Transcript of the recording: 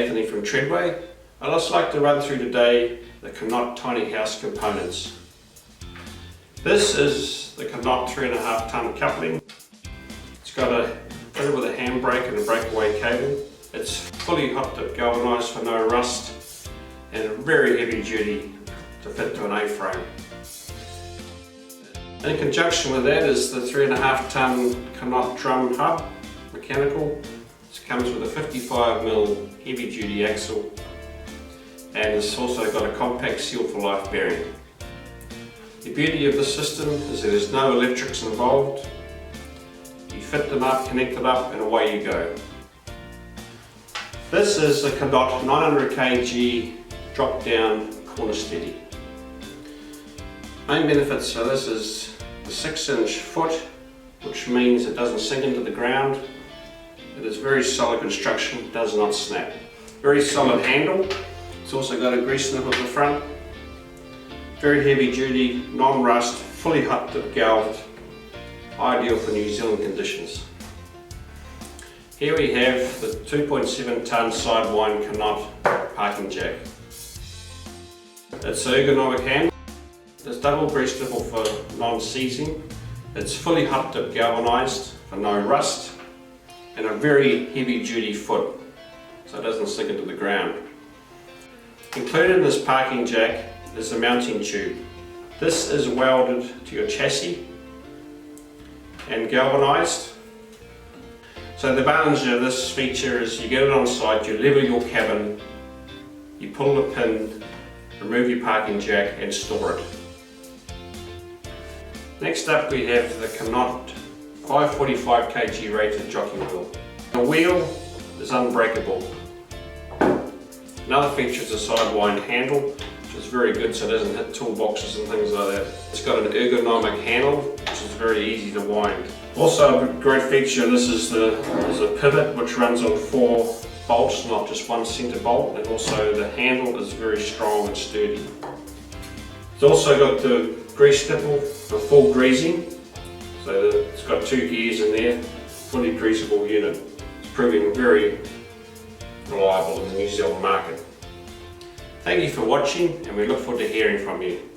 Anthony from Treadway. I'd just like to run through today the Knott tiny house components. This is the Knott 3.5 ton coupling. It's got a fitted with a handbrake and a breakaway cable. It's fully hot dip galvanised for no rust and very heavy duty to fit to an A-frame. In conjunction with that is the 3.5 ton Knott drum hub, mechanical. It comes with a 55mm heavy duty axle and it's also got a compact seal for life bearing. The beauty of this system is that there's no electrics involved. You fit them up, connect it up and away you go. This is the Knott 900 kg drop down corner steady. Main benefits of this is the 6-inch foot, which means it doesn't sink into the ground. It is very solid construction, does not snap. Very solid handle. It's also got a grease nip at the front. Very heavy duty, non-rust, fully hot dip galved, ideal for New Zealand conditions. Here we have the 2.7 ton sidewind Knott parking jack. It's an ergonomic handle. There's double grease nipple for non-seizing. It's fully hot dip galvanised for no rust and a very heavy duty foot so it doesn't sink into the ground. Included in this parking jack is a mounting tube. This is welded to your chassis and galvanised. So the advantage of this feature is you get it on site, you level your cabin, you pull the pin, remove your parking jack and store it. Next up we have the Knott 545 kg rated jockey wheel. The wheel is unbreakable. Another feature is a sidewind handle, which is very good so it doesn't hit toolboxes and things like that. It's got an ergonomic handle, which is very easy to wind. Also a great feature, this is a pivot which runs on 4 bolts, not just one centre bolt, and also the handle is very strong and sturdy. It's also got the grease nipple for full greasing, so it's got 2 gears in there, fully greasable unit. It's proving very reliable in the New Zealand market. Thank you for watching and we look forward to hearing from you.